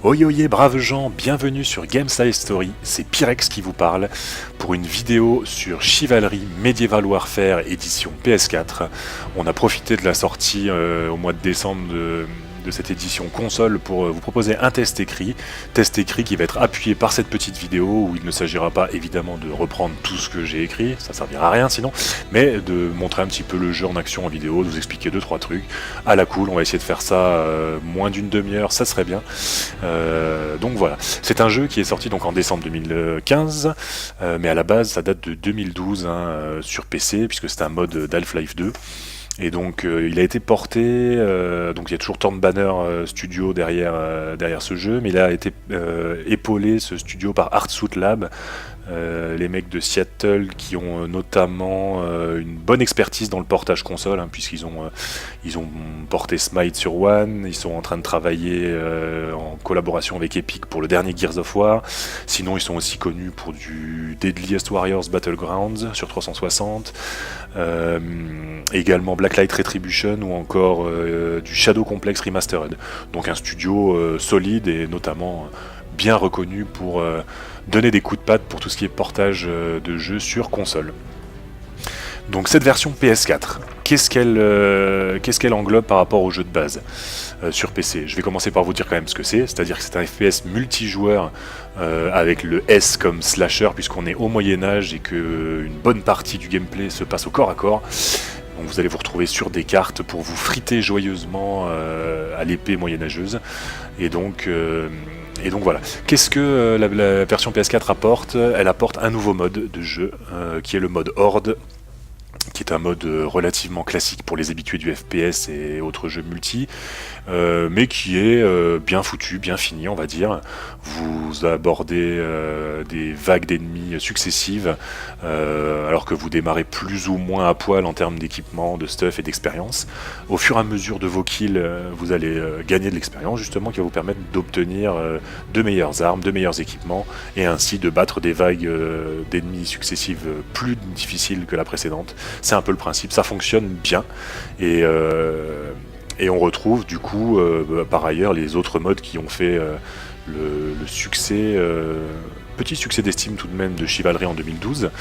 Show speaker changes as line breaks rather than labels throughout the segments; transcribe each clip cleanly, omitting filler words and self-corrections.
Oye oye braves gens, bienvenue sur Gameside Story, c'est Pyrex qui vous parle pour une vidéo sur Chivalry Medieval Warfare édition PS4. On a profité de la sortie au mois de décembre de cette édition console pour vous proposer un test écrit qui va être appuyé par cette petite vidéo où il ne s'agira pas évidemment de reprendre tout ce que j'ai écrit, ça servira à rien sinon, mais de montrer un petit peu le jeu en action en vidéo, de vous expliquer 2-3 trucs à la cool. On va essayer de faire ça moins d'une demi-heure, ça serait bien. Donc voilà, c'est un jeu qui est sorti donc en décembre 2015, mais à la base ça date de 2012 sur PC puisque c'est un mode d'Half-Life 2. Et donc il a été porté, donc il y a toujours Torn Banner Studio derrière ce jeu, mais il a été épaulé ce studio par Artsuit Lab, les mecs de Seattle qui ont notamment une bonne expertise dans le portage console, puisqu'ils ont porté Smite sur One, ils sont en train de travailler en collaboration avec Epic pour le dernier Gears of War, sinon ils sont aussi connus pour du Deadliest Warriors Battlegrounds sur 360, également Blacklight Retribution ou encore du Shadow Complex Remastered, donc un studio solide et notamment bien reconnu pour donner des coups de patte pour tout ce qui est portage de jeux sur console. Donc cette version PS4, qu'est-ce qu'elle englobe par rapport au jeu de base sur PC? Je vais commencer par vous dire quand même ce que c'est-à-dire que c'est un FPS multijoueur avec le S comme slasher puisqu'on est au Moyen-Âge et qu'une bonne partie du gameplay se passe au corps à corps. Donc vous allez vous retrouver sur des cartes pour vous friter joyeusement à l'épée moyenâgeuse. Et donc voilà. Qu'est-ce que la version PS4 apporte? Elle apporte un nouveau mode de jeu qui est le mode Horde, qui est un mode relativement classique pour les habitués du FPS et autres jeux multi, mais qui est bien foutu, bien fini on va dire. Vous abordez des vagues d'ennemis successives, alors que vous démarrez plus ou moins à poil en termes d'équipement, de stuff et d'expérience. Au fur et à mesure de vos kills, vous allez gagner de l'expérience justement qui va vous permettre d'obtenir de meilleures armes, de meilleurs équipements, et ainsi de battre des vagues d'ennemis successives plus difficiles que la précédente. C'est un peu le principe, ça fonctionne bien, et on retrouve du coup par ailleurs les autres modes qui ont fait le succès, petit succès d'estime tout de même de Chivalry en 2012,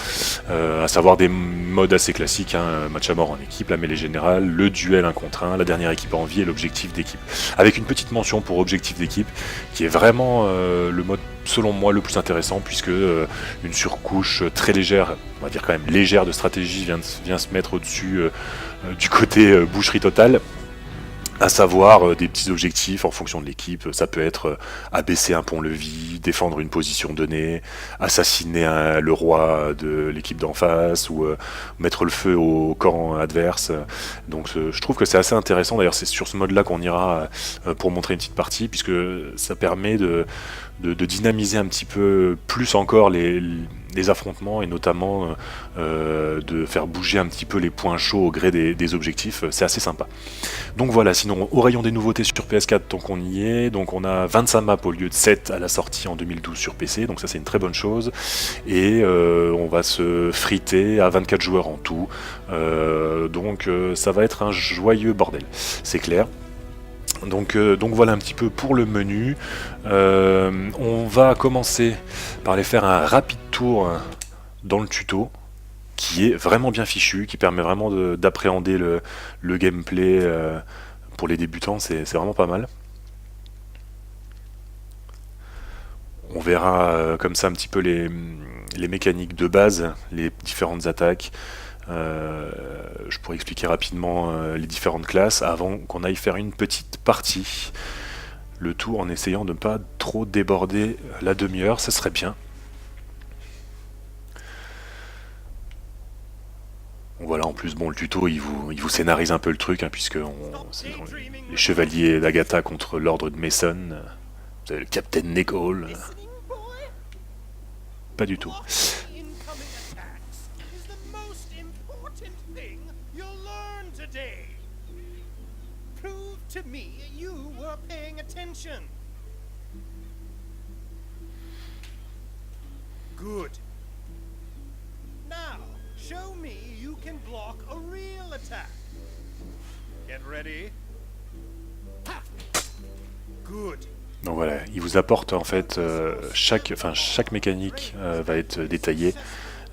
à savoir des modes assez classiques, match à mort en équipe, la mêlée générale, le duel 1 contre 1, la dernière équipe en vie et l'objectif d'équipe. Avec une petite mention pour objectif d'équipe, qui est vraiment le mode selon moi le plus intéressant, puisque une surcouche très légère, on va dire quand même légère de stratégie vient se mettre au-dessus du côté boucherie totale. À savoir des petits objectifs en fonction de l'équipe. Ça peut être abaisser un pont-levis, défendre une position donnée, assassiner le roi de l'équipe d'en face, ou mettre le feu au camp adverse. Donc je trouve que c'est assez intéressant. D'ailleurs c'est sur ce mode là qu'on ira pour montrer une petite partie, puisque ça permet de dynamiser un petit peu plus encore les affrontements, et notamment de faire bouger un petit peu les points chauds au gré des objectifs. C'est assez sympa. Donc voilà, sinon au rayon des nouveautés sur PS4, tant qu'on y est, donc on a 25 maps au lieu de 7 à la sortie en 2012 sur PC, donc ça c'est une très bonne chose, et on va se friter à 24 joueurs en tout, donc ça va être un joyeux bordel, c'est clair. Donc voilà un petit peu pour le menu. On va commencer par aller faire un rapide tour dans le tuto, qui est vraiment bien fichu, qui permet vraiment d'appréhender le gameplay pour les débutants, c'est vraiment pas mal. On verra comme ça un petit peu les mécaniques de base, les différentes attaques. Je pourrais expliquer rapidement les différentes classes avant qu'on aille faire une petite partie. Le tout en essayant de ne pas trop déborder la demi-heure, ça serait bien. Voilà, en plus, bon, le tuto, il vous scénarise un peu le truc, puisque c'est les chevaliers d'Agatha contre l'ordre de Mason. Vous avez le Captain Nicole. Pas du tout.
To me, you were paying attention. Good. Now, show me you can block a real attack. Get ready. Ha! Good.
Donc voilà, il vous apporte en fait chaque mécanique va être détaillée.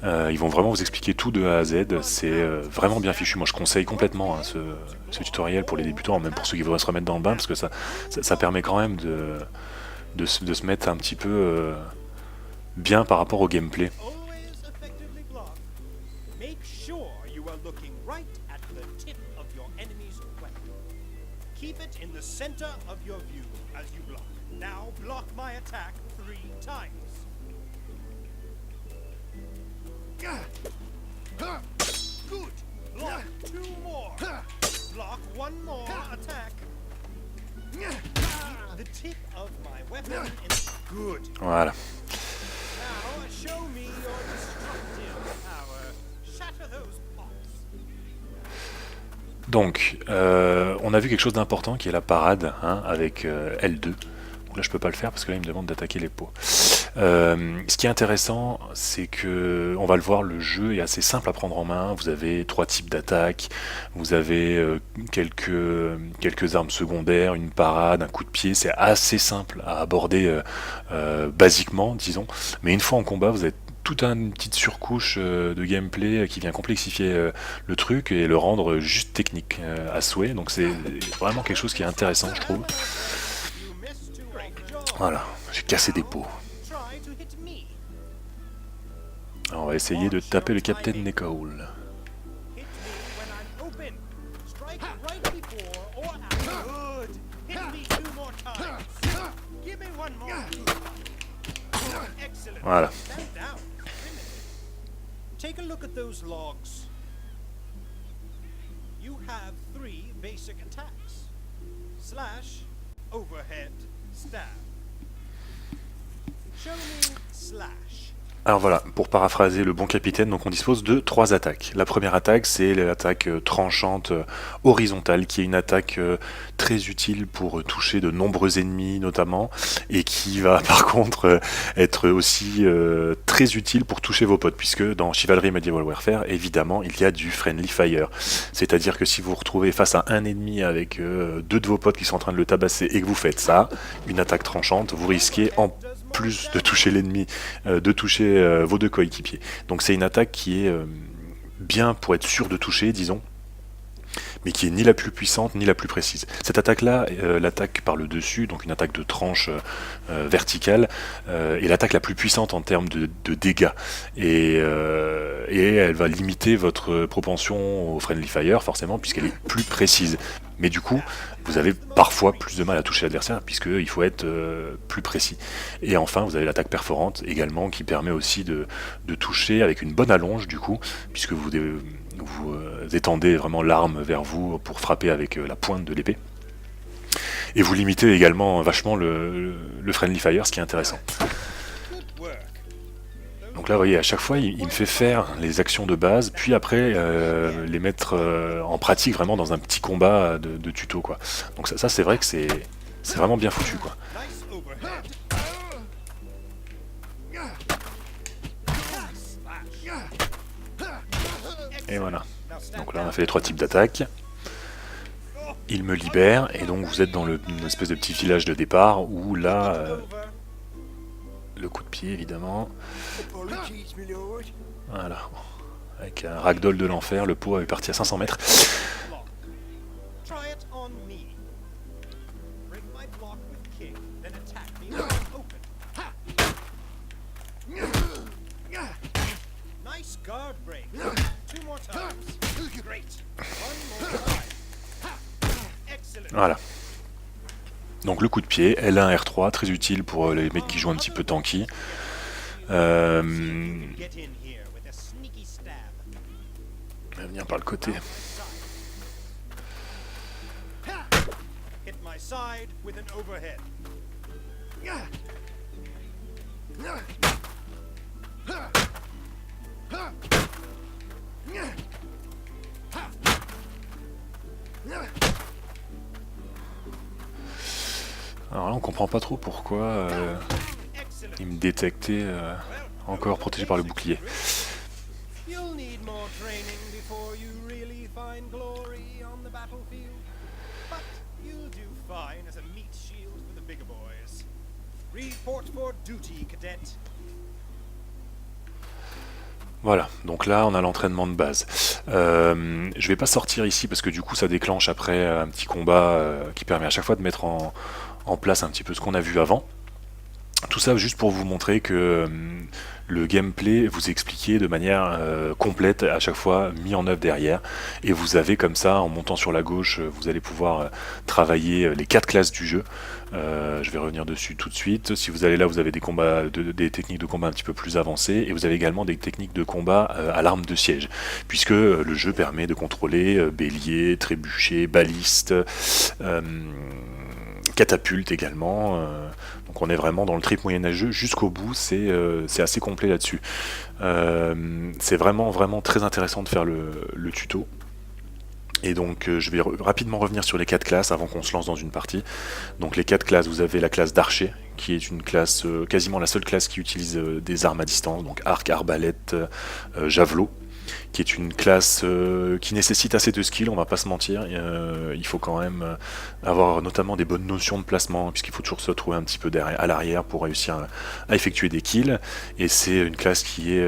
Ils vont vraiment vous expliquer tout de A à Z. C'est vraiment bien fichu. Moi, je conseille complètement hein, ce tutoriel pour les débutants, même pour ceux qui voudraient se remettre dans le bain, parce que ça permet quand même de se mettre un petit peu bien par rapport au gameplay.
Always effectively block. Make sure you are looking right at the tip of your enemy's weapon. Keep it in the center of your view as you block. Now block my attack 3 times. Good. Block 2 more. Block 1 more attack. Keep the tip of my weapon in. Good.
Voilà.
Now show me your destructive power. Shatter those pots.
Donc, on a vu quelque chose d'important qui est la parade hein, avec L2. Donc là, je peux pas le faire parce que là, il me demande d'attaquer les pots. Ce qui est intéressant, c'est que, on va le voir, le jeu est assez simple à prendre en main. Vous avez 3 types d'attaques, vous avez quelques armes secondaires, une parade, un coup de pied. C'est assez simple à aborder basiquement, disons. Mais une fois en combat, vous avez toute une petite surcouche de gameplay qui vient complexifier le truc et le rendre juste technique à souhait. Donc c'est vraiment quelque chose qui est intéressant, je trouve.
You missed to open.
Voilà, j'ai cassé des pots.
Try to hit me.
Alors, on va essayer de taper le Captain Nekaul.
Hit me when I'm open. Strike right before or after. Good. Hit me 2 more times. Give me 1 more. Excellent.
Voilà.
Stand down. Take a look at those logs. You have 3 basic attacks. Slash, overhead, stab. Show me slash.
Alors voilà, pour paraphraser le bon capitaine, donc on dispose de 3 attaques. La première attaque, c'est l'attaque tranchante horizontale, qui est une attaque très utile pour toucher de nombreux ennemis notamment, et qui va par contre être aussi très utile pour toucher vos potes, puisque dans Chivalry Medieval Warfare, évidemment, il y a du friendly fire. C'est-à-dire que si vous vous retrouvez face à un ennemi avec 2 de vos potes qui sont en train de le tabasser, et que vous faites ça, une attaque tranchante, vous risquez en plus de toucher l'ennemi, de toucher vos 2 coéquipiers. Donc c'est une attaque qui est bien pour être sûr de toucher, disons, mais qui est ni la plus puissante ni la plus précise. Cette attaque-là, l'attaque par le dessus, donc une attaque de tranche verticale, est l'attaque la plus puissante en termes de dégâts. Et elle va limiter votre propension au friendly fire, forcément, puisqu'elle est plus précise. Mais du coup, vous avez parfois plus de mal à toucher l'adversaire, puisqu'il faut être plus précis. Et enfin, vous avez l'attaque perforante, également, qui permet aussi de toucher avec une bonne allonge, du coup, puisque vous étendez vraiment l'arme vers vous pour frapper avec la pointe de l'épée. Et vous limitez également vachement le friendly fire, ce qui est intéressant.
Good work.
Donc là, vous voyez, à chaque fois, il me fait faire les actions de base, puis après, les mettre en pratique vraiment dans un petit combat de tuto, quoi. Donc ça c'est vrai que c'est vraiment bien foutu, quoi.
Nice overhead.
Et voilà. Donc là, on a fait les 3 types d'attaques. Il me libère, et donc vous êtes dans une espèce de petit village de départ, où là, le coup de pied, évidemment. Voilà. Avec un ragdoll de l'enfer, le pot est parti à 500 mètres.
Block. Try it on me. Break my block with kick, then attack me when I'm open. Nice guard break. 2 more times. Great. 1 more time. Excellent.
Voilà. Donc le coup de pied, L1, R3, très utile pour les mecs qui jouent un petit peu tanky.
Get in here with a sneaky stab.
On va venir par le côté.
Hit my side with an overhead.
Alors là, on comprend pas trop pourquoi
Excellent.
il me détectait encore protégé par le bouclier.
You'll need more training before you really find glory on the battlefield. But you'll do fine as a meat shield for the bigger boys. Report for duty, cadet.
Voilà, donc là on a l'entraînement de base. Je vais pas sortir ici parce que du coup ça déclenche après un petit combat qui permet à chaque fois de mettre en place un petit peu ce qu'on a vu avant. Tout ça juste pour vous montrer que le gameplay vous expliqué de manière complète à chaque fois mis en œuvre derrière, et vous avez comme ça en montant sur la gauche vous allez pouvoir travailler les 4 classes du jeu. Je vais revenir dessus tout de suite. Si vous allez là, vous avez des combats, des techniques de combat un petit peu plus avancées, et vous avez également des techniques de combat à l'arme de siège, puisque le jeu permet de contrôler bélier, trébuchet, baliste, catapulte également. Donc on est vraiment dans le trip moyenâgeux jusqu'au bout, c'est assez complet là-dessus. C'est vraiment très intéressant de faire le tuto. Et donc je vais rapidement revenir sur les 4 classes avant qu'on se lance dans une partie. Donc les 4 classes, vous avez la classe d'archer, qui est une classe, quasiment la seule classe qui utilise des armes à distance, donc arc, arbalète, javelot, qui est une classe qui nécessite assez de skills, on va pas se mentir. Il faut quand même avoir notamment des bonnes notions de placement, puisqu'il faut toujours se trouver un petit peu derrière, à l'arrière pour réussir à effectuer des kills. Et c'est une classe qui est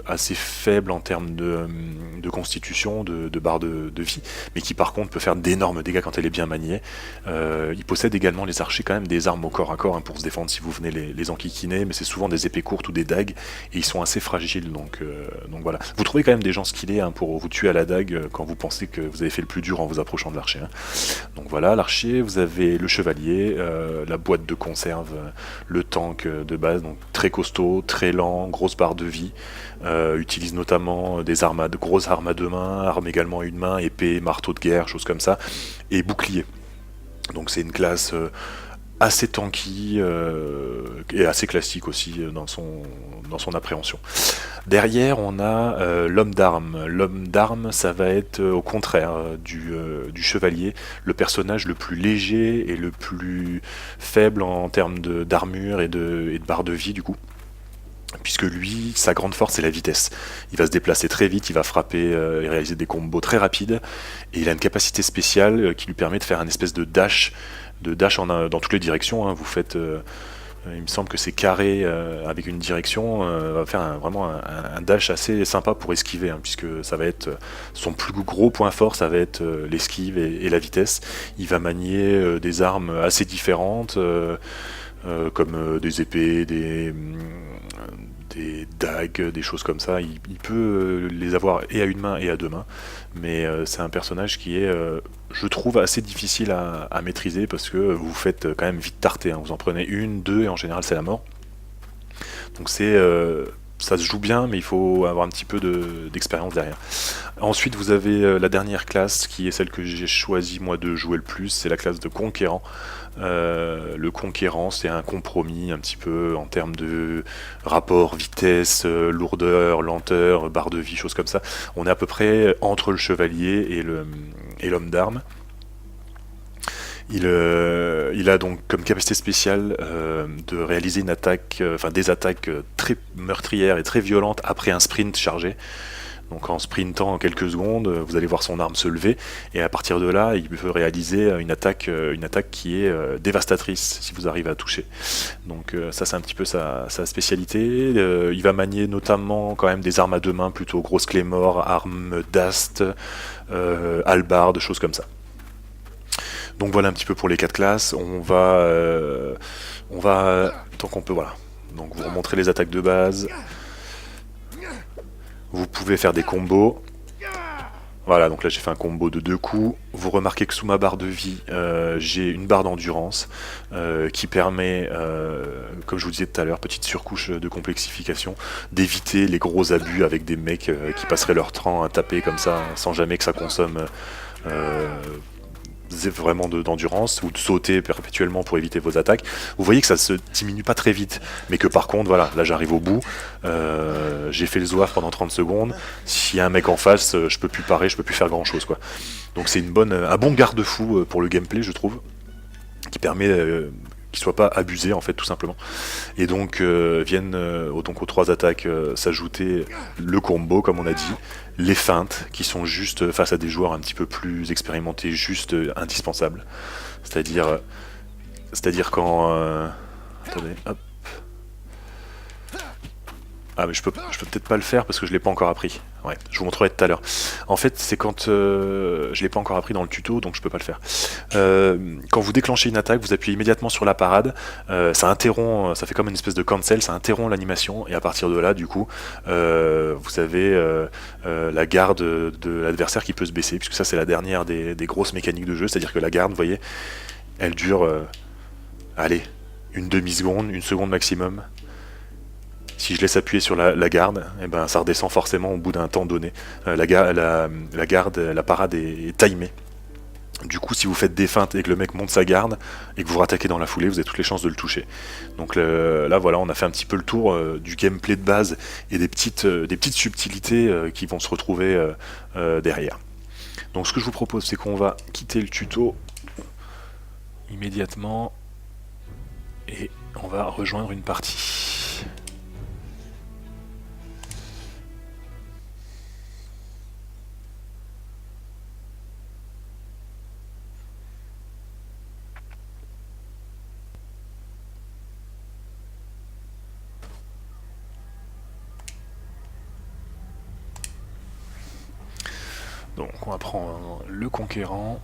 assez faible en termes de constitution, de barre de vie, mais qui par contre peut faire d'énormes dégâts quand elle est bien maniée. Il possède également, les archers, quand même des armes au corps à corps pour se défendre si vous venez les enquiquiner, mais c'est souvent des épées courtes ou des dagues, et ils sont assez fragiles, donc voilà. Vous trouvez quand même des gens skillés pour vous tuer à la dague quand vous pensez que vous avez fait le plus dur en vous approchant de l'archer. Donc voilà, l'archer, vous avez le chevalier, la boîte de conserve, le tank de base, donc très costaud, très lent, grosse barre de vie, utilise notamment des grosses armes à 2 mains, armes également à 1 main, épée, marteau de guerre, choses comme ça, et bouclier. Donc c'est une classe assez tanky et assez classique aussi dans son appréhension. Derrière, on a l'homme d'armes. L'homme d'armes, ça va être au contraire du chevalier, le personnage le plus léger et le plus faible en termes d'armure et de barre de vie du coup. Puisque lui, sa grande force, c'est la vitesse. Il va se déplacer très vite, il va frapper et réaliser des combos très rapides, et il a une capacité spéciale qui lui permet de faire un espèce de dash dans toutes les directions. Vous faites, il me semble que c'est carré avec une direction, va faire vraiment un dash assez sympa pour esquiver, puisque ça va être son plus gros point fort, ça va être l'esquive et la vitesse. Il va manier des armes assez différentes, comme des épées, des dagues, des choses comme ça. Il peut les avoir et à 1 main et à 2 mains, mais c'est un personnage qui est, je trouve, assez difficile à maîtriser, parce que vous faites quand même vite tarter, vous en prenez 1, 2 et en général c'est la mort. Donc ça se joue bien, mais il faut avoir un petit peu d'expérience derrière. Ensuite, vous avez la dernière classe, qui est celle que j'ai choisi moi de jouer le plus, c'est la classe de conquérant. Le conquérant, c'est un compromis un petit peu en termes de rapport, vitesse, lourdeur, lenteur, barre de vie, choses comme ça. On est à peu près entre le chevalier et l'homme d'armes. Il a donc comme capacité spéciale de réaliser une attaque, des attaques très meurtrières et très violentes après un sprint chargé. Donc en sprintant en quelques secondes, vous allez voir son arme se lever, et à partir de là, il peut réaliser une attaque qui est dévastatrice si vous arrivez à toucher. Donc ça, c'est un petit peu sa spécialité. Il va manier notamment quand même des armes à 2 mains, plutôt grosses claymores, armes d'ast, hallebardes, choses comme ça. Donc voilà un petit peu pour les 4 classes. On va tant qu'on peut, voilà. Donc vous remontrez les attaques de base. Vous pouvez faire des combos. Voilà, donc là j'ai fait un combo de 2 coups. Vous remarquez que sous ma barre de vie, j'ai une barre d'endurance qui permet, comme je vous disais tout à l'heure, petite surcouche de complexification, d'éviter les gros abus avec des mecs qui passeraient leur temps à taper comme ça, sans jamais que ça consomme vraiment d'endurance, ou de sauter perpétuellement pour éviter vos attaques. Vous voyez que ça se diminue pas très vite, mais que par contre, voilà, là j'arrive au bout, j'ai fait le zouave pendant 30 secondes, s'il y a un mec en face, je peux plus parer, je peux plus faire grand chose, quoi. Donc c'est un bon garde-fou pour le gameplay, je trouve, qui permet qu'il soit pas abusé, en fait, tout simplement. Et donc viennent aux 3 attaques s'ajouter le combo, comme on a dit, les feintes, qui sont juste, face à des joueurs un petit peu plus expérimentés, juste indispensables. C'est-à-dire quand Attendez, hop. Ah mais je peux peut-être pas le faire parce que je l'ai pas encore appris. Ouais, je vous montrerai tout à l'heure. En fait, c'est quand je l'ai pas encore appris dans le tuto, donc je peux pas le faire. Quand vous déclenchez une attaque, vous appuyez immédiatement sur la parade. Ça interrompt, ça fait comme une espèce de cancel, ça interrompt l'animation et à partir de là, du coup, vous avez la garde de l'adversaire qui peut se baisser, puisque ça c'est la dernière des grosses mécaniques de jeu, c'est-à-dire que la garde, vous voyez, elle dure, allez, une demi-seconde, une seconde maximum. Si je laisse appuyer sur la garde, eh ben, ça redescend forcément au bout d'un temps donné. La garde, la parade est timée. Du coup, si vous faites des feintes et que le mec monte sa garde et que vous rattaquez dans la foulée, vous avez toutes les chances de le toucher. Donc là, voilà, on a fait un petit peu le tour du gameplay de base et des petites subtilités qui vont se retrouver derrière. Donc ce que je vous propose, c'est qu'on va quitter le tuto immédiatement et on va rejoindre une partie. Donc on va prendre le conquérant.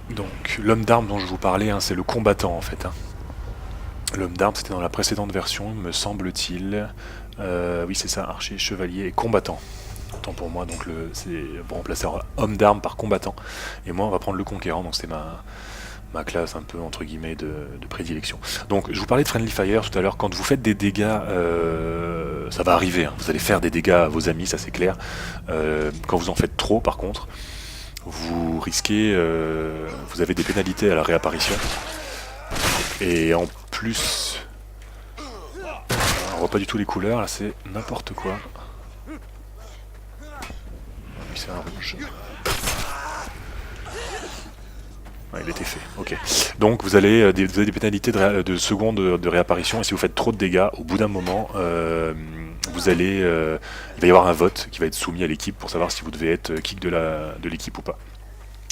Donc l'homme d'armes dont je vous parlais, hein, c'est le combattant en fait. Hein. L'homme d'armes c'était dans la précédente version, me semble-t-il. Oui c'est ça, archer, chevalier et combattant. Autant pour moi, donc c'est pour remplacer homme d'armes par combattant. Et moi on va prendre le conquérant, donc c'est ma classe un peu entre guillemets de prédilection. Donc je vous parlais de Friendly Fire tout à l'heure, quand vous faites des dégâts, ça va arriver, hein, vous allez faire des dégâts à vos amis, ça c'est clair. Quand vous en faites trop par contre, vous risquez, vous avez des pénalités à la réapparition. Et en plus, on voit pas du tout les couleurs, là c'est n'importe quoi. Lui c'est un rouge. Il était fait, ok. Donc vous avez des pénalités de secondes de réapparition et si vous faites trop de dégâts, au bout d'un moment, il va y avoir un vote qui va être soumis à l'équipe pour savoir si vous devez être kick de l'équipe ou pas.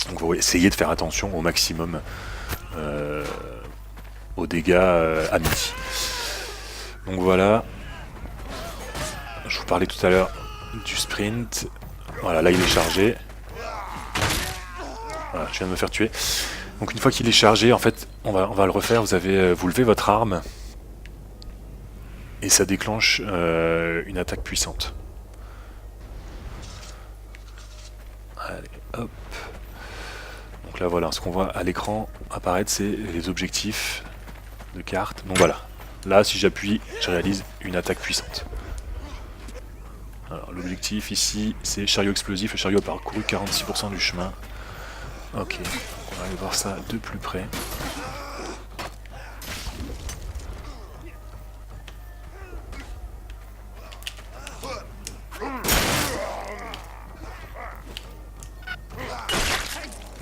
Donc vous essayez de faire attention au maximum aux dégâts amis. Donc voilà, je vous parlais tout à l'heure du sprint. Voilà, là il est chargé. Voilà, je viens de me faire tuer. Donc une fois qu'il est chargé, en fait, on va le refaire. Vous levez votre arme et ça déclenche une attaque puissante. Allez, hop. Donc là, voilà, ce qu'on voit à l'écran apparaître, c'est les objectifs de carte. Donc voilà. Là, si j'appuie, je réalise une attaque puissante. Alors l'objectif ici, c'est chariot explosif. Le chariot a parcouru 46% du chemin. Ok, on va aller voir ça de plus près.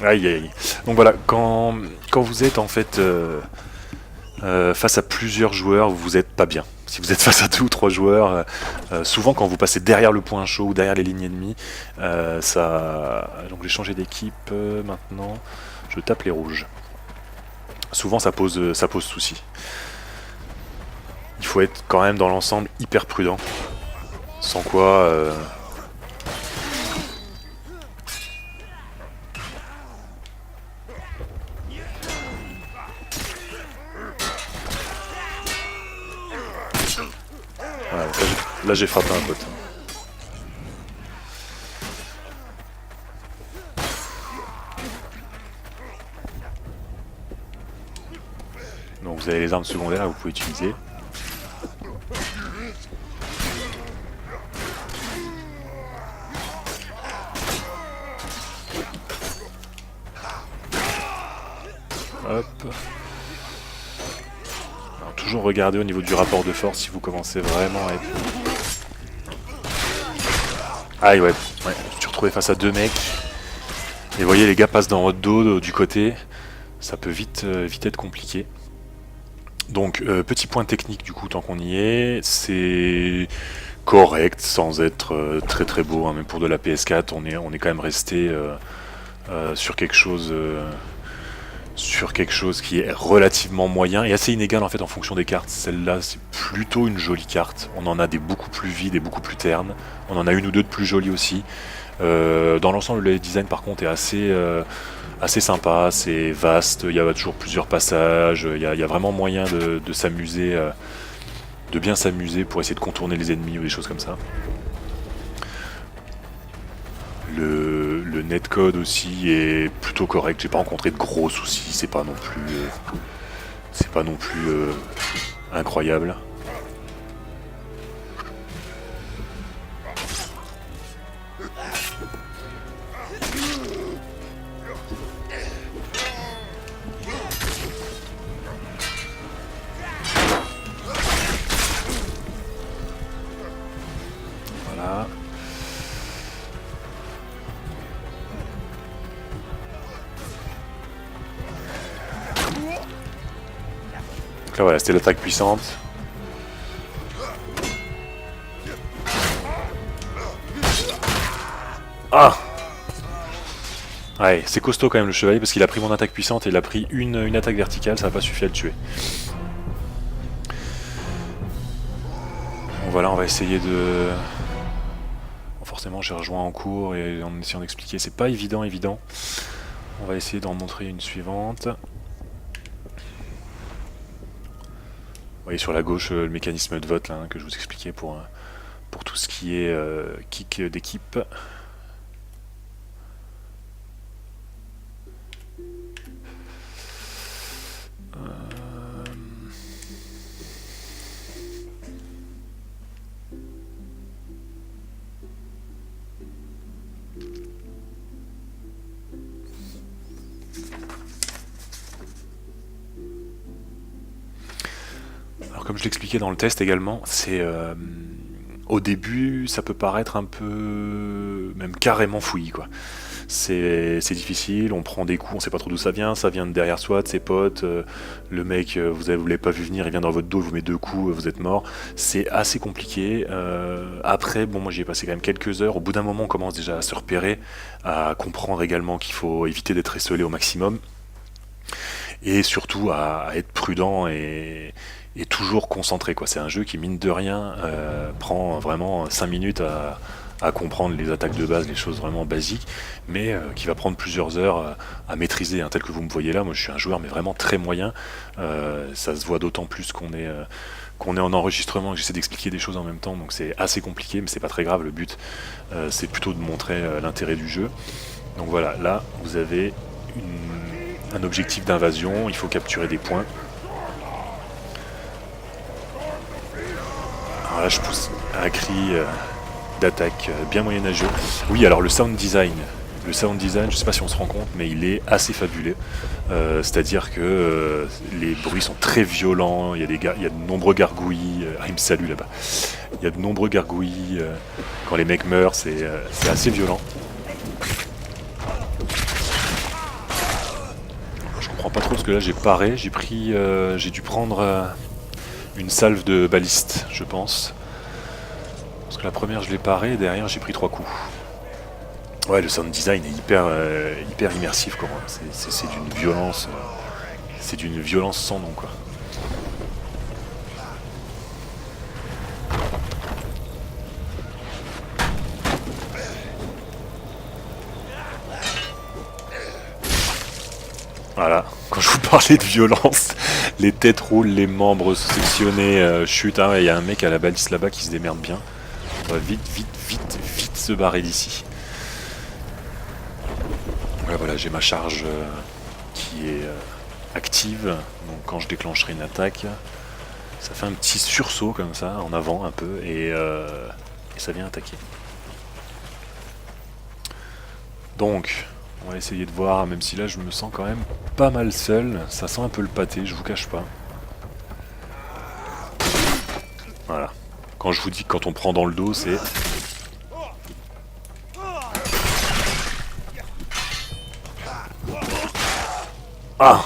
Aïe aïe. Donc voilà, quand vous êtes en fait face à plusieurs joueurs, vous n'êtes pas bien. Si vous êtes face à 2 ou 3 joueurs, souvent quand vous passez derrière le point chaud ou derrière les lignes ennemies, donc j'ai changé d'équipe maintenant, je tape les rouges. Souvent ça pose souci. Il faut être quand même dans l'ensemble hyper prudent, sans quoi... Voilà, là j'ai frappé un pote. Donc vous avez les armes secondaires que vous pouvez utiliser. Hop. Alors, toujours regarder au niveau du rapport de force si vous commencez vraiment à être... Ah ouais, je me suis retrouvé face à 2 mecs. Et vous voyez, les gars passent dans votre dos du côté. Ça peut vite être compliqué. Donc, petit point technique du coup, tant qu'on y est, c'est correct, sans être très très beau, hein, même pour de la PS4, on est quand même resté sur quelque chose sur quelque chose qui est relativement moyen et assez inégal en fait en fonction des cartes. Celle-là c'est plutôt une jolie carte, on en a des beaucoup plus vides et beaucoup plus ternes, on en a une ou deux de plus jolies aussi. Dans l'ensemble le design par contre est assez sympa, c'est vaste, il y a toujours plusieurs passages, il y a vraiment moyen de s'amuser, de bien s'amuser pour essayer de contourner les ennemis ou des choses comme ça. Le netcode aussi est plutôt correct, j'ai pas rencontré de gros soucis, c'est pas non plus incroyable. Voilà. Donc là voilà, c'était l'attaque puissante. Ah! Ouais, c'est costaud quand même le chevalier parce qu'il a pris mon attaque puissante et il a pris une attaque verticale, ça n'a pas suffi à le tuer. Bon voilà, on va essayer de... Bon, forcément j'ai rejoint en cours et en essayant d'expliquer, c'est pas évident. On va essayer d'en montrer une suivante. Vous voyez sur la gauche le mécanisme de vote là, que je vous expliquais pour tout ce qui est kick d'équipe. Alors comme je l'expliquais dans le test également, c'est au début ça peut paraître un peu même carrément fouillis quoi. C'est difficile, on prend des coups, on sait pas trop d'où ça vient de derrière soi, de ses potes, le mec vous l'avez pas vu venir, il vient dans votre dos, il vous met deux coups, vous êtes mort. C'est assez compliqué. Après, bon moi j'y ai passé quand même quelques heures, au bout d'un moment on commence déjà à se repérer, à comprendre également qu'il faut éviter d'être esselé au maximum. Et surtout à être prudent et toujours concentré quoi. C'est un jeu qui mine de rien prend vraiment 5 minutes à comprendre les attaques de base, les choses vraiment basiques, mais qui va prendre plusieurs heures à maîtriser, hein, tel que vous me voyez là. Moi je suis un joueur mais vraiment très moyen, ça se voit d'autant plus qu'on est en enregistrement et que j'essaie d'expliquer des choses en même temps, donc c'est assez compliqué mais c'est pas très grave, le but c'est plutôt de montrer l'intérêt du jeu. Donc voilà, là vous avez un objectif d'invasion, il faut capturer des points. Alors là je pousse un cri d'attaque bien moyenâgeux. Oui, alors le sound design, je sais pas si on se rend compte, mais il est assez fabuleux. C'est-à-dire que les bruits sont très violents, il y a de nombreux gargouillis, il me salue là-bas. Il y a de nombreux gargouillis, quand les mecs meurent, c'est assez violent. Je comprends pas trop parce que là j'ai paré, j'ai dû prendre une salve de baliste, je pense. Parce que la première je l'ai paré et derrière j'ai pris 3 coups. Ouais, le sound design est hyper immersif quoi. C'est d'une violence sans nom quoi. Voilà, quand je vous parlais de violence, les têtes roulent, les membres sectionnés, chutent. Hein, il y a un mec à la baliste là-bas qui se démerde bien. On va vite se barrer d'ici. Voilà, j'ai ma charge qui est active. Donc quand je déclencherai une attaque, ça fait un petit sursaut comme ça, en avant un peu, et ça vient attaquer. Donc, on va essayer de voir, même si là je me sens quand même pas mal seul. Ça sent un peu le pâté, je vous cache pas. Voilà. Quand je vous dis que quand on prend dans le dos, c'est... Ah!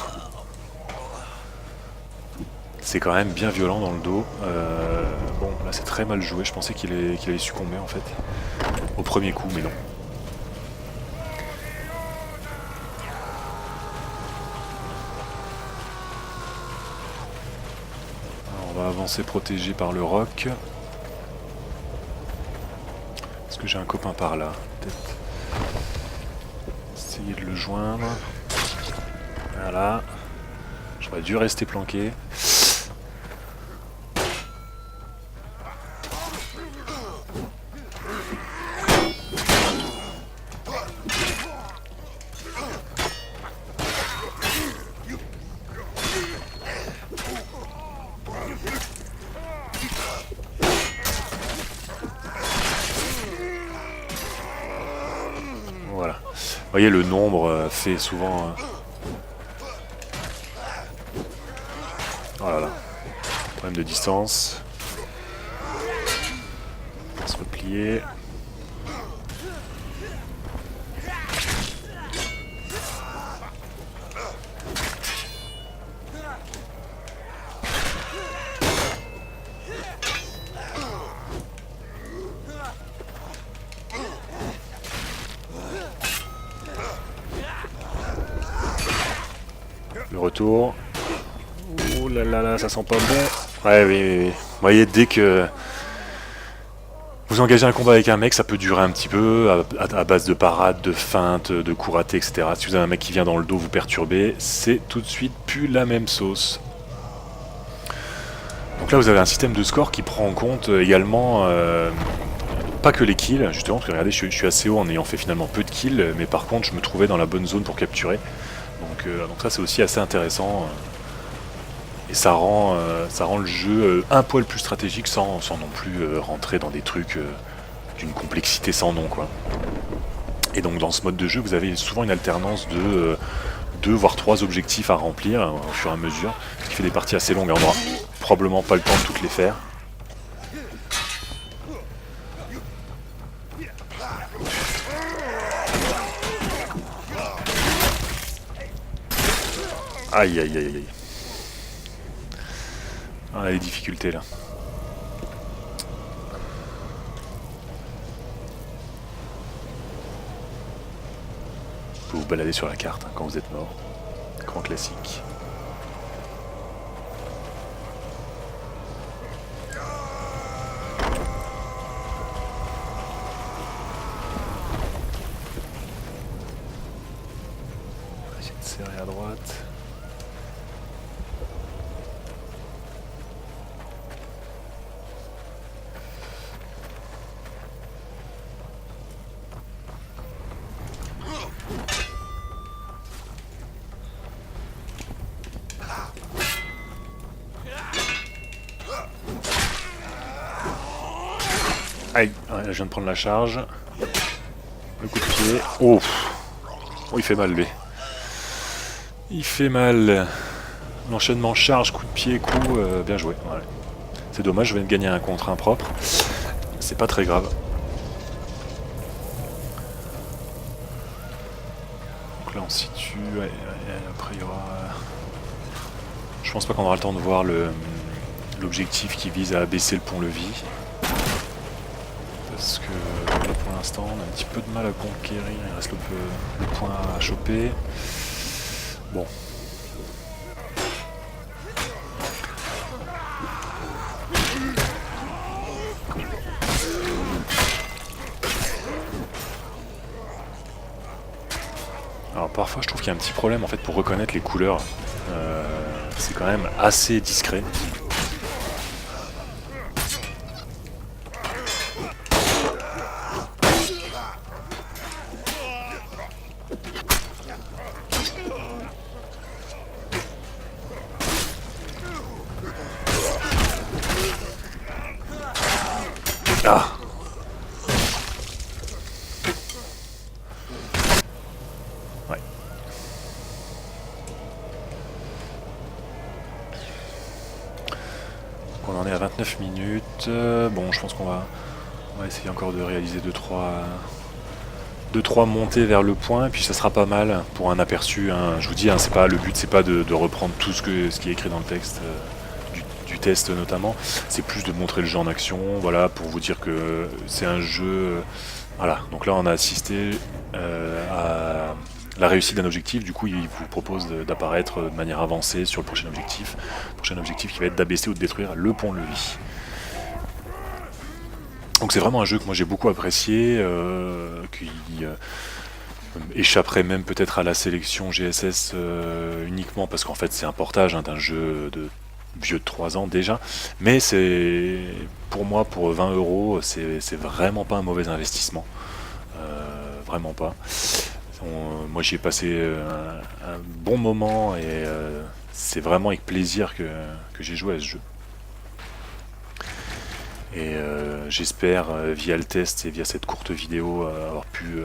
C'est quand même bien violent dans le dos. Bon, là c'est très mal joué. Je pensais qu'il allait succomber en fait. Au premier coup, mais non. va avancer protégé par le roc. Est-ce que j'ai un copain par là? Peut-être essayer de le joindre. Voilà. J'aurais dû rester planqué. Voilà. Vous voyez, le nombre fait souvent... Oh là là. Problème de distance. On va se replier. Le retour. Oh là là là, ça sent pas bon. Ouais, oui, oui, oui. Vous voyez, dès que vous engagez un combat avec un mec, ça peut durer un petit peu, à base de parades, de feintes, de coups ratés, etc. Si vous avez un mec qui vient dans le dos vous perturber, c'est tout de suite plus la même sauce. Donc là, vous avez un système de score qui prend en compte également... pas que les kills, justement, parce que regardez, je suis assez haut en ayant fait finalement peu de kills, mais par contre, je me trouvais dans la bonne zone pour capturer. Donc ça, c'est aussi assez intéressant. Et ça rend le jeu un poil plus stratégique sans non plus rentrer dans des trucs d'une complexité sans nom, quoi. Et donc dans ce mode de jeu, vous avez souvent une alternance de 2 voire 3 objectifs à remplir au fur et à mesure, ce qui fait des parties assez longues. On n'aura probablement pas le temps de toutes les faire. Aïe aïe aïe aïe. On a les difficultés là. Vous pouvez vous balader sur la carte hein, quand vous êtes mort. Grand classique. On va essayer de serrer à droite. Aïe, ouais, je viens de prendre la charge. Le coup de pied. Oh, oh il fait mal lui. Il fait mal. L'enchaînement charge, coup de pied, coup, bien joué. Ouais. C'est dommage, je viens de gagner un contre impropre. C'est pas très grave. Donc là on se situe. Ouais, après il y aura... Je pense pas qu'on aura le temps de voir l'objectif qui vise à abaisser le pont-levis. Parce que là pour l'instant on a un petit peu de mal à conquérir, il reste le point à choper. Bon. Alors parfois je trouve qu'il y a un petit problème en fait pour reconnaître les couleurs. C'est quand même assez discret. Ah. Ouais. On en est à 29 minutes. Bon, je pense qu'on va essayer encore de réaliser 2-3 montées vers le point, et puis ça sera pas mal pour un aperçu. Hein. Je vous dis, hein, c'est pas le but, c'est pas de reprendre tout ce qui est écrit dans le texte. Du test notamment, c'est plus de montrer le jeu en action, voilà, pour vous dire que c'est un jeu, voilà, donc là on a assisté à la réussite d'un objectif, du coup il vous propose d'apparaître de manière avancée sur le prochain objectif. Le prochain objectif qui va être d'abaisser ou de détruire le pont-levis. Donc c'est vraiment un jeu que moi j'ai beaucoup apprécié, qui échapperait même peut-être à la sélection GSS uniquement parce qu'en fait c'est un portage d'un jeu de vieux de 3 ans déjà, mais c'est pour moi, pour 20 euros, c'est vraiment pas un mauvais investissement, vraiment pas. Moi j'y ai passé un bon moment et c'est vraiment avec plaisir que j'ai joué à ce jeu. Et j'espère via le test et via cette courte vidéo avoir pu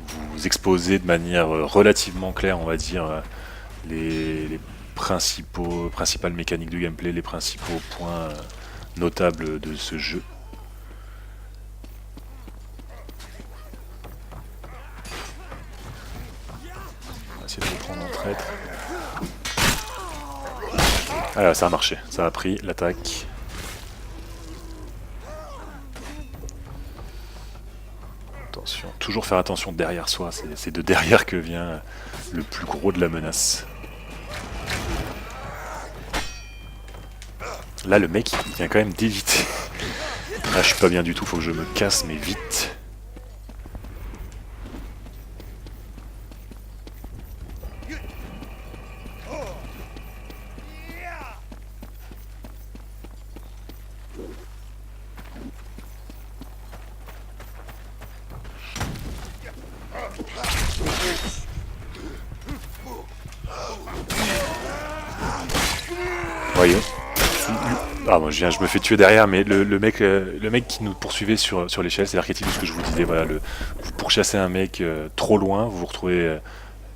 vous exposer de manière relativement claire, on va dire, les principales mécaniques de gameplay, les principaux points notables de ce jeu. On va essayer de le prendre en traître. Ah, ça a marché, ça a pris l'attaque. Attention, toujours faire attention derrière soi, c'est de derrière que vient le plus gros de la menace. Là le mec il vient quand même d'éviter. Là je suis pas bien du tout, faut que je me casse mais vite. Voyez. Ah bon, je me fais tuer derrière, mais le mec qui nous poursuivait sur l'échelle, c'est l'archétype de ce que je vous disais. Voilà, vous pourchassez un mec trop loin, vous vous retrouvez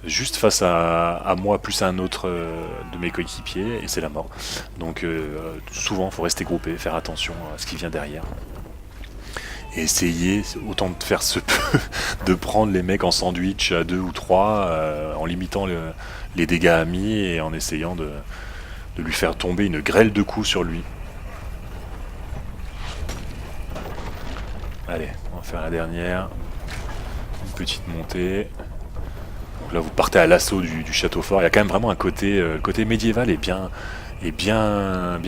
juste face à moi plus à un autre de mes coéquipiers, et c'est la mort. Donc souvent, il faut rester groupé, faire attention à ce qui vient derrière. Et essayer, autant de faire ce peu, de prendre les mecs en sandwich à 2 ou 3, en limitant les dégâts amis et en essayant de lui faire tomber une grêle de coups sur lui. Allez, on va faire la dernière. Une petite montée. Donc là, vous partez à l'assaut du château fort. Il y a quand même vraiment un côté, côté médiéval et bien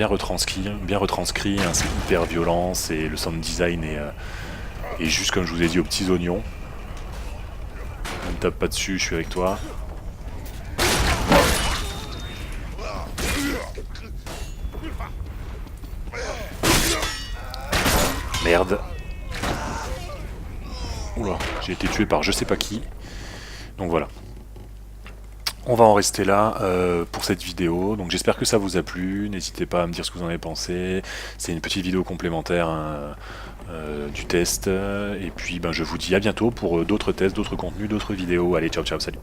retranscrit. Hein, c'est hyper violent. Le sound design est juste comme je vous ai dit aux petits oignons. Ne me tape pas dessus, je suis avec toi. Merde. Oula, j'ai été tué par je sais pas qui. Donc voilà. On va en rester là pour cette vidéo. Donc j'espère que ça vous a plu. N'hésitez pas à me dire ce que vous en avez pensé. C'est une petite vidéo complémentaire du test. Et puis ben, je vous dis à bientôt pour d'autres tests, d'autres contenus, d'autres vidéos. Allez, ciao, ciao, salut.